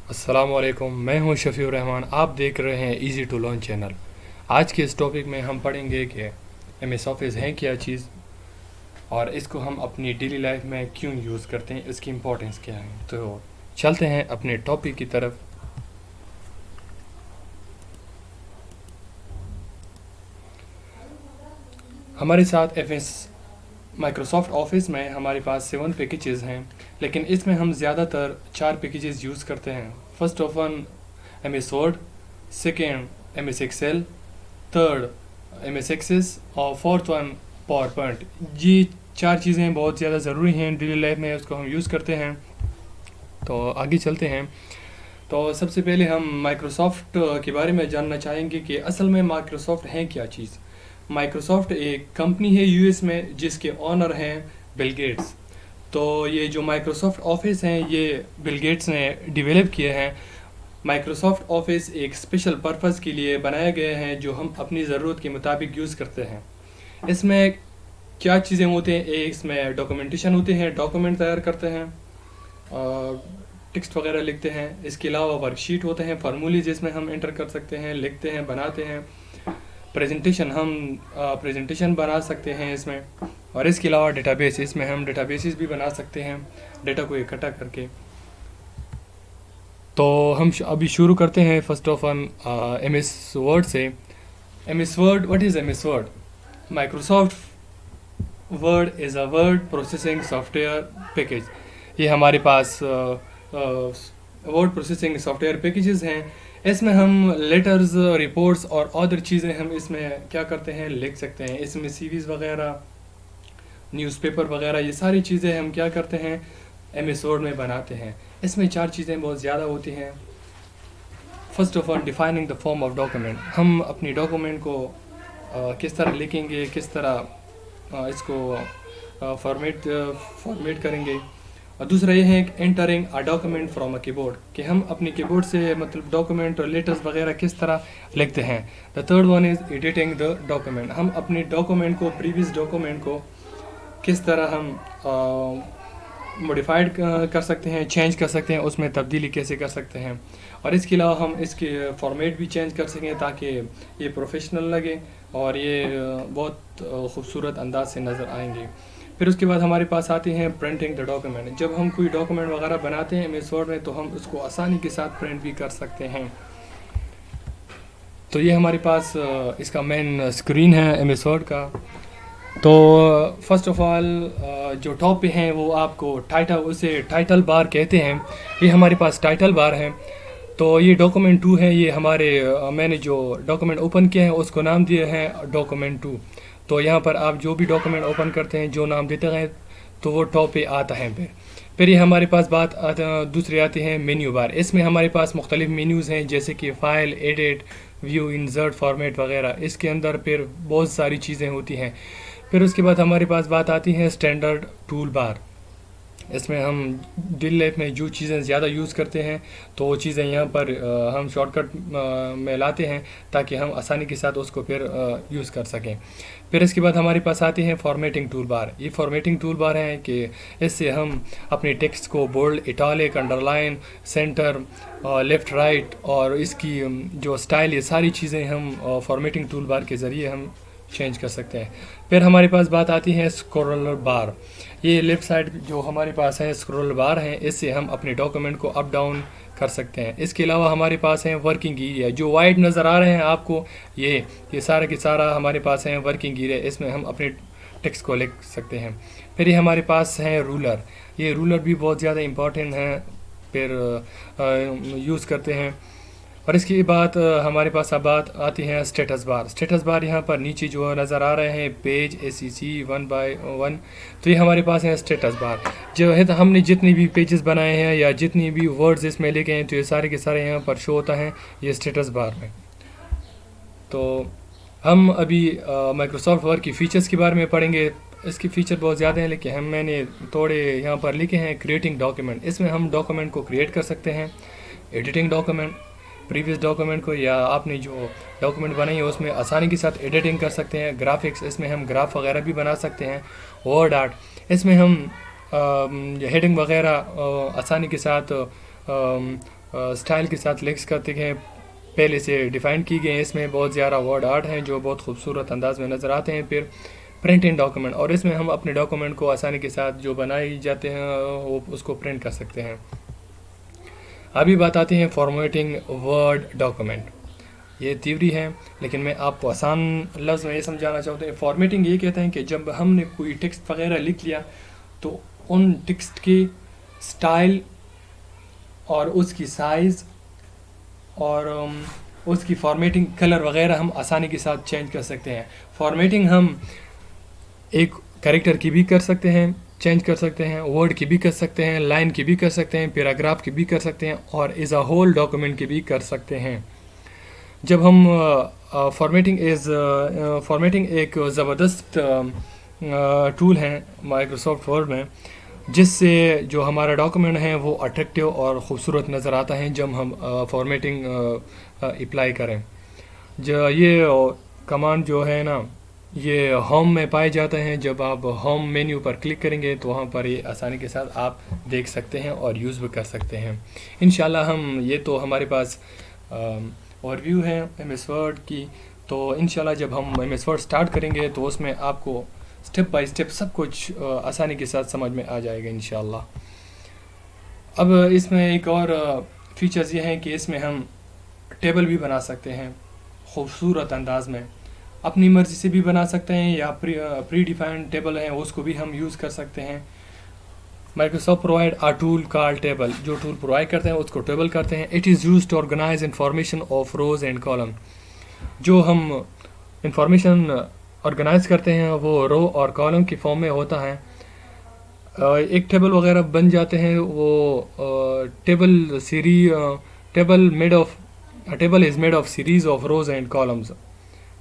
अस्सलाम वालेकुम, मैं हूं शफ़ीउर रहमान। आप देख रहे हैं इजी टू लर्न चैनल। आज के इस टॉपिक में हम पढ़ेंगे कि एमएस ऑफिस है क्या चीज़ और इसको हम अपनी डेली लाइफ में क्यों यूज़ करते हैं, इसकी इम्पोर्टेंस क्या है। तो चलते हैं अपने टॉपिक की तरफ। हमारे साथ एमएस माइक्रोसॉफ्ट ऑफिस में हमारे पास 7 पैकेजेस हैं, लेकिन इसमें हम ज़्यादातर 4 पैकेजेस यूज़ करते हैं। First of one MS Word, second MS Excel, third MS Access और फोर्थ वन पावर पॉइंट। ये 4 चीज़ें बहुत ज़्यादा ज़रूरी हैं डेली लाइफ में, उसको हम यूज़ करते हैं। तो आगे चलते हैं। तो सबसे पहले हम माइक्रोसॉफ्ट के बारे में जानना चाहेंगे कि असल में माइक्रोसॉफ्ट है क्या चीज़। माइक्रोसॉफ्ट एक कंपनी है यूएस में जिसके ऑनर हैं बिल गेट्स। तो ये जो माइक्रोसॉफ्ट ऑफिस हैं ये बिल गेट्स ने डेवलप किए हैं। माइक्रोसॉफ्ट ऑफिस एक स्पेशल पर्पज़ के लिए बनाए गए हैं जो हम अपनी ज़रूरत के मुताबिक यूज़ करते हैं। इसमें क्या चीज़ें होती हैं, एक इसमें डॉक्यूमेंटेशन होते हैं, डॉक्यूमेंट तैयार करते हैं, टेक्स्ट वगैरह लिखते हैं। इसके अलावा वर्कशीट होते हैं, फार्मूले जिसमें हम एंटर कर सकते हैं, लिखते हैं, बनाते हैं। प्रेजेंटेशन, हम प्रेजेंटेशन बना सकते हैं इसमें। और इसके अलावा डेटाबेस, इसमें हम डेटाबेसेस भी बना सकते हैं डेटा को इकट्ठा करके। तो हम अभी शुरू करते हैं first of on M S word से। M S word, what is M S word? Microsoft Word is a word processing software package. ये हमारे पास वर्ड प्रोसेसिंग सॉफ्टवेयर पैकेजेस हैं। इसमें हम लेटर्स, रिपोर्ट्स और अदर चीज़ें हम इसमें क्या करते हैं, लिख सकते हैं। इसमें सीवीज़ वगैरह, न्यूज़पेपर वगैरह, ये सारी चीज़ें हम क्या करते हैं, एम एस वर्ड में बनाते हैं। इसमें 4 चीज़ें बहुत ज़्यादा होती हैं। First of all defining the form of document. हम अपनी डॉक्यूमेंट को किस तरह लिखेंगे, किस तरह इसको फॉर्मेट करेंगे। और दूसरा ये है entering a document from a keyboard, कि हम अपनी कीबोर्ड से मतलब डॉक्यूमेंट और लेटर्स वगैरह किस तरह लिखते हैं। The third one is editing the document. हम अपने डॉक्यूमेंट को, प्रीवियस डॉक्यूमेंट को किस तरह हम मॉडिफाइड कर सकते हैं, चेंज कर सकते हैं, उसमें तब्दीली कैसे कर सकते हैं। और इसके अलावा हम इसके फॉर्मेट भी चेंज कर सकें ताकि ये प्रोफेशनल लगे और ये बहुत खूबसूरत अंदाज से नज़र आएंगे। फिर उसके बाद हमारे पास आते हैं प्रिंटिंग द डॉक्यूमेंट। जब हम कोई डॉक्यूमेंट वगैरह बनाते हैं एमएस वर्ड में तो हम उसको आसानी के साथ प्रिंट भी कर सकते हैं। तो ये हमारे पास इसका मेन स्क्रीन है एमएस वर्ड का। तो फर्स्ट ऑफ ऑल जो टॉप पे हैं वो आपको टाइटल, उसे टाइटल बार कहते हैं। ये हमारे पास टाइटल बार है। तो ये डॉक्यूमेंट 2 है। ये हमारे मैंने जो डॉक्यूमेंट ओपन किया है उसको नाम दिए हैं डॉक्यूमेंट 2। तो यहाँ पर आप जो भी डॉक्यूमेंट ओपन करते हैं, जो नाम देते हैं, तो वो टॉप पे आता है। फिर ये हमारे पास दूसरी आती है मेन्यू बार। इसमें हमारे पास मुख्तलिफ मेन्यूज़ हैं जैसे कि file, edit, view, insert, format वगैरह। इसके अंदर फिर बहुत सारी चीज़ें होती हैं। फिर उसके बाद हमारे पास बात आती है स्टैंडर्ड टूल बार। इसमें हम डेली लाइफ में जो चीज़ें ज़्यादा यूज़ करते हैं तो वो चीज़ें यहाँ पर हम शॉर्टकट में लाते हैं ताकि हम आसानी के साथ उसको फिर यूज़ कर सकें। फिर इसके बाद हमारे पास आती है फॉर्मेटिंग टूल बार। ये फॉर्मेटिंग टूल बार हैं कि इससे हम अपने टेक्स्ट को bold, italic, underline, centre, left, right और इसकी जो स्टाइल, ये सारी चीज़ें हम फॉर्मेटिंग टूल बार के ज़रिए हम चेंज कर सकते हैं। फिर हमारे पास बात आती है स्क्रॉलर बार। ये लेफ़्ट साइड जो हमारे पास है स्क्रॉल बार है, इससे हम अपने डॉक्यूमेंट को अप डाउन कर सकते हैं। इसके अलावा हमारे पास है वर्किंग एरिया। जो वाइट नज़र आ रहे हैं आपको, ये सारा के सारा हमारे पास है वर्किंग एरिया। इसमें हम अपने टेक्स्ट को लिख सकते हैं। फिर ये हमारे पास है रूलर। ये रूलर भी बहुत ज़्यादा इम्पॉर्टेंट है, फिर यूज़ करते हैं। और इसकी बात हमारे पास अब बात आती है स्टेटस बार। स्टेटस बार यहाँ पर नीचे जो नज़र आ रहे हैं पेज ACC 1/1, तो ये हमारे पास है स्टेटस बार। जो है तो हमने जितनी भी पेजेस बनाए हैं या जितनी भी वर्ड्स इसमें लिखे हैं तो ये सारे के सारे यहाँ पर शो होता है ये स्टेटस बार में। तो हम अभी माइक्रोसॉफ्ट वर्ड की फ़ीचर्स के बारे में पढ़ेंगे। इसकी फ़ीचर बहुत ज़्यादा हैं लेकिन मैंने थोड़े यहाँ पर लिखे हैं। क्रिएटिंग डॉक्यूमेंट, इसमें हम डॉक्यूमेंट को क्रिएट कर सकते हैं। एडिटिंग डॉक्यूमेंट, प्रीवियस डॉक्यूमेंट को या आपने जो डॉक्यूमेंट बनाई है उसमें आसानी के साथ एडिटिंग कर सकते हैं। ग्राफिक्स, इसमें हम ग्राफ वगैरह भी बना सकते हैं। वर्ड आर्ट, इसमें हम हेडिंग वगैरह आसानी के साथ स्टाइल के साथ लिंक्स करते हैं पहले से डिफ़ाइन की गए हैं। इसमें बहुत ज़्यादा वर्ड आर्ट हैं जो बहुत खूबसूरत अंदाज में नज़र आते हैं। फिर प्रिंट इन डॉक्यूमेंट, और इसमें हम अपने डॉक्यूमेंट को आसानी के साथ जो बनाए जाते हैं वो उसको प्रिंट कर सकते हैं। अभी बात आती है फॉर्मेटिंग वर्ड डॉक्यूमेंट। ये थ्योरी है लेकिन मैं आपको आसान लफ्ज़ में ये समझाना चाहता हूँ। फॉर्मेटिंग ये कहते हैं कि जब हमने कोई टेक्स्ट वगैरह लिख लिया तो उन टेक्स्ट की स्टाइल और उसकी साइज़ और उसकी फॉर्मेटिंग कलर वगैरह हम आसानी के साथ चेंज कर सकते हैं। फॉर्मेटिंग हम एक कैरेक्टर की भी कर सकते हैं, चेंज कर सकते हैं, वर्ड की भी कर सकते हैं, लाइन की भी कर सकते हैं, पैराग्राफ की भी कर सकते हैं और एज अ होल डॉक्यूमेंट की भी कर सकते हैं। जब हम फॉर्मेटिंग एक ज़बरदस्त टूल है माइक्रोसॉफ्ट वर्ड में, जिससे जो हमारा डॉक्यूमेंट है वो अट्रैक्टिव और ख़ूबसूरत नज़र आता है जब हम फॉर्मेटिंग अप्लाई करें। जो ये कमांड जो है ना, ये होम में पाए जाते हैं। जब आप होम मेन्यू पर क्लिक करेंगे तो वहाँ पर ये आसानी के साथ आप देख सकते हैं और यूज़ भी कर सकते हैं। इंशाल्लाह हम ये तो हमारे पास ओवरव्यू है एमएस वर्ड की, तो इंशाल्लाह जब हम एमएस वर्ड स्टार्ट करेंगे तो उसमें आपको स्टेप बाय स्टेप सब कुछ आसानी के साथ समझ में आ जाएगा इंशाल्लाह। अब इसमें एक और फीचर्स ये हैं कि इसमें हम टेबल भी बना सकते हैं खूबसूरत अंदाज में, अपनी मर्ज़ी से भी बना सकते हैं या प्री डिफाइंड टेबल हैं उसको भी हम यूज़ कर सकते हैं। Microsoft provide a tool called table, जो टूल प्रोवाइड करते हैं उसको टेबल करते हैं। It is used to organise information of rows and column. जो हम इंफॉर्मेशन ऑर्गेनाइज करते हैं वो रो और कॉलम की फॉर्म में होता है। एक टेबल वगैरह बन जाते हैं वो table is made of series of rows and columns.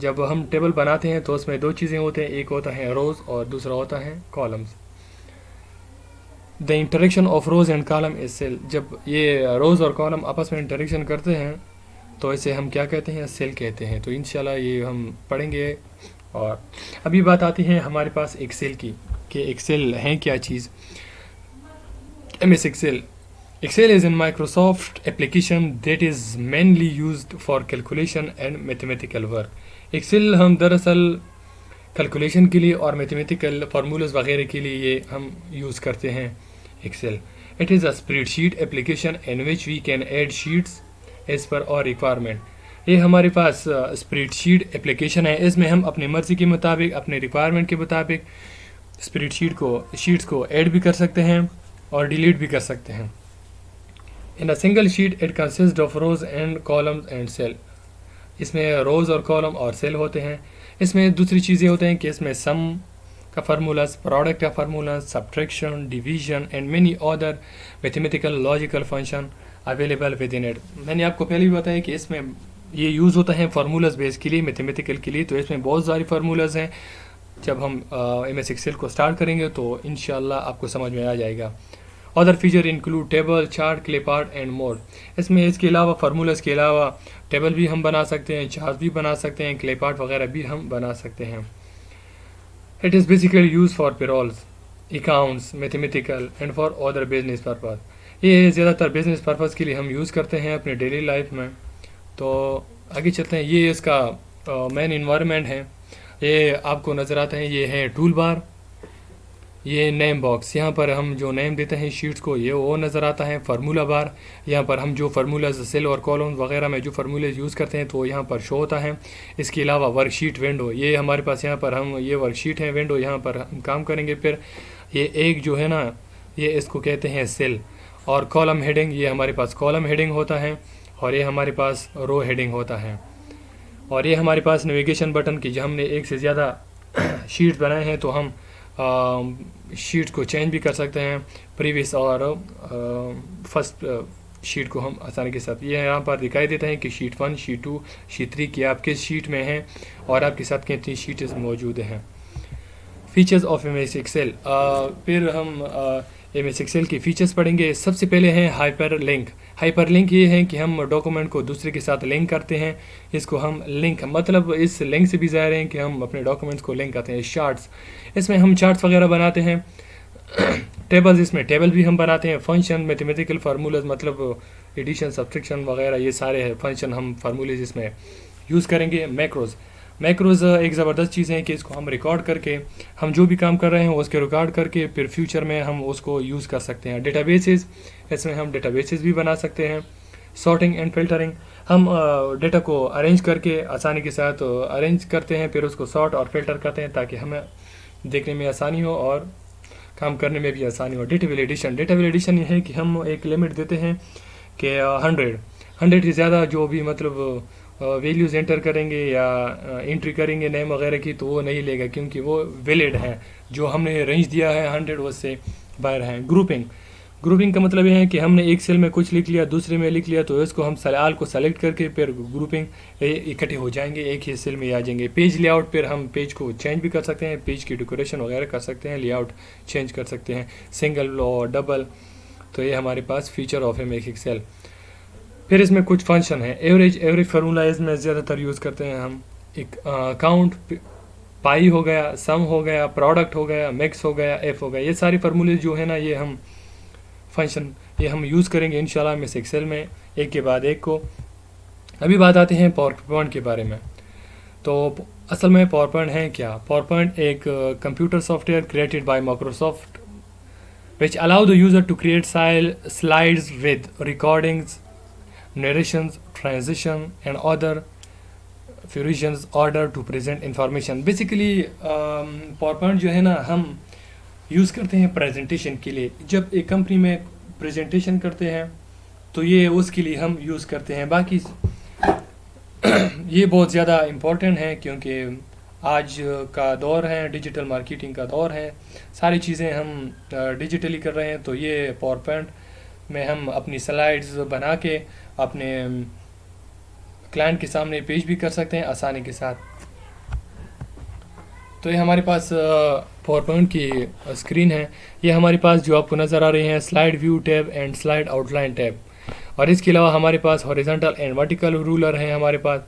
जब हम टेबल बनाते हैं तो उसमें दो चीज़ें होते हैं, एक होता है रोज़ और दूसरा होता है columns. The interaction of rows and column is cell. जब ये रोज़ और कॉलम आपस में इंटरेक्शन करते हैं तो इसे हम क्या कहते हैं, सेल कहते हैं। तो इंशाल्लाह ये हम पढ़ेंगे। और अभी बात आती है हमारे पास एक्सेल की, कि एक्सेल है क्या चीज़। MS Excel is a Microsoft application that is mainly used for calculation and mathematical work. Excel हम दरअसल कैलकुलेशन के लिए और मैथमेटिकल फार्मूलाज वगैरह के लिए ये हम यूज़ करते हैं Excel. It is a spreadsheet application in which we can add sheets as per our requirement. ये हमारे पास स्प्रेडशीट एप्लीकेशन है, इसमें हम अपनी मर्ज़ी के मुताबिक, अपने रिक्वायरमेंट के मुताबिक शीट्स को ऐड भी कर सकते हैं और डिलीट भी कर सकते हैं। In a single sheet it consist of rows and columns and cell. इसमें रोज और कॉलम और सेल होते हैं। इसमें दूसरी चीज़ें होते हैं कि इसमें सम का फार्मूलाज, प्रोडक्ट का formulas, subtraction, division and many other mathematical logical function available with in it. मैंने आपको पहले भी बताया कि इसमें ये यूज़ होता है फार्मूलाज बेस के लिए, मैथमेटिकल के लिए। तो इसमें बहुत सारी फार्मूलाज हैं। जब हम एमएस एक्सेल को स्टार्ट करेंगे तो इंशाल्लाह आपको समझ में आ जाएगा। Other feature include table, chart, clip art and more. इसमें इसके अलावा फार्मूलाज के अलावा टेबल भी हम बना सकते हैं, चार्ट भी बना सकते हैं, क्लिपआर्ट वगैरह भी हम बना सकते हैं। It is basically use for payrolls, accounts, mathematical and for other business purpose. ये ज़्यादातर बिजनेस पर्पज़ के लिए हम यूज़ करते हैं अपने डेली लाइफ में। तो आगे चलते हैं। ये इसका मेन इन्वायरमेंट है। ये आपको नज़र आता है, ये है टूल बार, ये नेम बॉक्स, यहाँ पर हम जो नेम देते हैं शीट्स को ये वो नज़र आता है। फार्मूला बार, यहाँ पर हम जो फार्मूलाज सेल और कॉलम वगैरह में जो फार्मूलेज यूज़ करते हैं तो यहाँ पर शो होता है। इसके अलावा वर्कशीट विंडो, ये हमारे पास यहाँ पर हम ये वर्कशीट है विंडो, यहाँ पर हम काम करेंगे। फिर ये एक जो है ना, ये इसको कहते हैं सेल। और कॉलम हेडिंग, ये हमारे पास कॉलम हेडिंग होता है और ये हमारे पास रो हेडिंग होता है। और ये हमारे पास नेविगेशन बटन की, जो हमने एक से ज़्यादा शीट्स बनाए हैं तो हम शीट्स को चेंज भी कर सकते हैं। प्रीवियस और फर्स्ट शीट को हम आसानी के साथ, ये यहाँ पर दिखाई देता है कि शीट 1, शीट 2, शीट 3 की आप किस शीट में हैं और आपके साथ कितनी शीट्स मौजूद हैं। Features of MS Excel. फिर हम एमएस एक्सेल के फीचर्स पढ़ेंगे। सबसे पहले हैं हाइपर लिंक। हाइपर लिंक ये है कि हम डॉक्यूमेंट को दूसरे के साथ लिंक करते हैं। इसको हम लिंक, मतलब इस लिंक से भी ज़ाहिर है कि हम अपने डॉक्यूमेंट्स को लिंक करते हैं। चार्ट्स, इसमें हम चार्ट्स वगैरह बनाते हैं। टेबल्स, इसमें टेबल भी हम बनाते हैं। फंक्शन, मैथमेटिकल फार्मूलाज मतलब एडिशन, सब्सट्रैक्शन वगैरह, ये सारे फंक्शन हम फार्मूलेज इसमें यूज़ करेंगे। मैक्रोज, मैक्रोज एक ज़बरदस्त चीज़ है कि इसको हम रिकॉर्ड करके हम जो भी काम कर रहे हैं उसके रिकॉर्ड करके फिर फ्यूचर में हम उसको यूज़ कर सकते हैं। डेटाबेसेस, इसमें हम डेटाबेसेस भी बना सकते हैं। सॉर्टिंग एंड फिल्टरिंग, हम डेटा को अरेंज करके आसानी के साथ अरेंज करते हैं, फिर उसको सॉर्ट और फिल्टर करते हैं ताकि हमें देखने में आसानी हो और काम करने में भी आसानी हो। डेटाबेस एडिशन, डेटाबेस एडिशन ये है कि हम एक लिमिट देते हैं कि 100 से ज़्यादा जो भी मतलब वैल्यूज़ एंटर करेंगे या एंट्री करेंगे नेम वगैरह की, तो वो नहीं लेगा क्योंकि वो वैलिड है। जो हमने रेंज दिया है 100 उससे बाहर है। ग्रुपिंग, ग्रुपिंग का मतलब ये है कि हमने एक सेल में कुछ लिख लिया, दूसरे में लिख लिया, तो इसको हम सवाल को सेलेक्ट करके फिर ग्रुपिंग इकट्ठे हो जाएंगे, एक ही सेल में आ जाएंगे। पेज लेआउट, फिर हम पेज को चेंज भी कर सकते हैं, पेज की डेकोरेशन वगैरह कर सकते हैं, लेआउट चेंज कर सकते हैं, सिंगल और डबल। तो ये हमारे पास फीचर ऑफ एम एक्सेल। फिर इसमें कुछ फंक्शन है। एवरेज फार्मूला इसमें ज़्यादातर यूज़ करते हैं हम। एक काउंट, पाई हो गया, सम हो गया, प्रोडक्ट हो गया, मिक्स हो गया, एफ हो गया, ये सारी फार्मूले जो है ना, ये हम फंक्शन ये हम यूज़ करेंगे इंशाल्लाह एमएस एक्सेल में एक के बाद एक को। अभी बात आते हैं पावर पॉइंट के बारे में। तो असल में पावर पॉइंट है क्या? पावर पॉइंट एक computer software created by Microsoft which allow the user to create slides with recordings, narrations, transition and other fusions order to present information। Basically PowerPoint जो है ना, हम यूज़ करते हैं प्रेजेंटेशन के लिए। जब एक कंपनी में प्रेजेंटेशन करते हैं तो ये उसके लिए हम यूज़ करते हैं। बाकी ये बहुत ज़्यादा इम्पोर्टेंट है क्योंकि आज का दौर है, डिजिटल मार्केटिंग का दौर है, सारी चीज़ें हम डिजिटली कर रहे हैं। तो ये पावरपॉइंट में हम अपनी स्लाइड्स बना के अपने क्लाइंट के सामने पेश भी कर सकते हैं आसानी के साथ। तो ये हमारे पास पावरपॉइंट की स्क्रीन है। ये हमारे पास जो आपको नज़र आ रही हैं slide view tab and slide outline tab, और इसके अलावा हमारे पास हॉरिजॉन्टल एंड वर्टिकल रूलर हैं हमारे पास,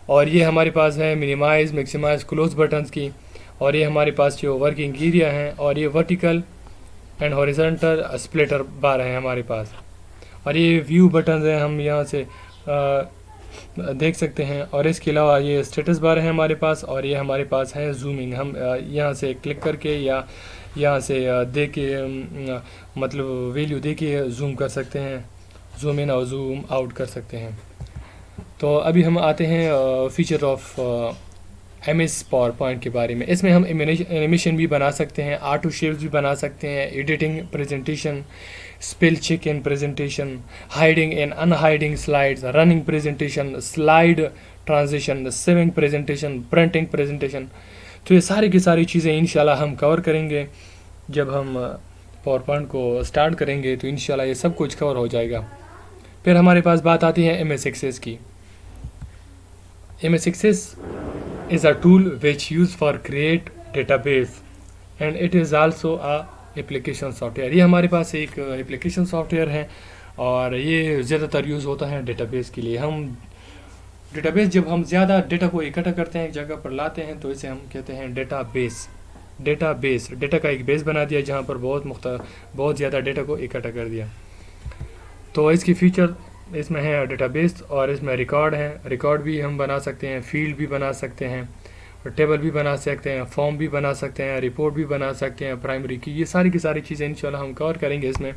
और ये हमारे पास है मिनिमाइज, मैक्सिमाइज, क्लोज बटन्स की, और ये हमारे पास जो वर्किंग एरिया हैं, और ये वर्टिकल एंड हॉरिजॉन्टल स्प्लिटर बार हैं हमारे पास, और ये व्यू बटन्स हैं, हम यहाँ से देख सकते हैं। और इसके अलावा ये स्टेटस बार है हमारे पास, और ये हमारे पास है जूमिंग, हम यहाँ से क्लिक करके या यहाँ से दे के मतलब वैल्यू दे के जूम कर सकते हैं, जूम इन और जूम आउट कर सकते हैं। तो अभी हम आते हैं feature of MS power point के बारे में। इसमें हम एनिमेशन भी बना सकते हैं, ऑटो शेप्स भी बना सकते हैं, editing presentation, spell check in presentation, hiding and unhiding slides, running presentation, slide transition, saving presentation, printing presentation. तो ये सारी की सारी चीज़ें इंशाल्लाह हम कवर करेंगे। जब हम पावर पॉइंट को स्टार्ट करेंगे तो इंशाल्लाह ये सब कुछ कवर हो जाएगा। फिर हमारे पास बात आती है एमएस एक्सेस की। MS Access is a tool which used for create database and it is also a application software। ये हमारे पास एक एप्लीकेशन सॉफ्टवेयर है और ये ज़्यादातर यूज़ होता है डेटाबेस के लिए। हम डेटाबेस जब हम ज़्यादा डेटा को इकट्ठा करते हैं, एक जगह पर लाते हैं, तो इसे हम कहते हैं डेटाबेस। डेटा का एक बेस बना दिया जहाँ पर बहुत ज़्यादा डेटा को इकट्ठा कर दिया। तो इसकी फीचर इसमें है डेटाबेस, और इसमें रिकॉर्ड है, रिकॉर्ड भी हम बना सकते हैं, फील्ड भी बना सकते हैं, टेबल भी बना सकते हैं, फॉर्म भी बना सकते हैं, रिपोर्ट भी बना सकते हैं, प्राइमरी की, ये सारी की सारी चीज़ें इंशाल्लाह हम कवर करेंगे इसमें।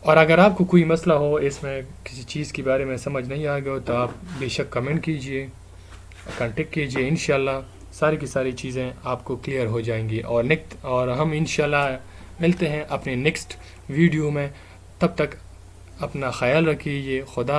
और अगर आपको कोई मसला हो, इसमें किसी चीज़ के बारे में समझ नहीं आ गया हो, तो आप बेशक कमेंट कीजिए, कांटेक्ट कीजिए, इंशाल्लाह सारी की सारी चीज़ें आपको क्लियर हो जाएंगी। और हम इंशाल्लाह मिलते हैं अपने नेक्स्ट वीडियो में। तब तक अपना ख्याल रखिए। खुदा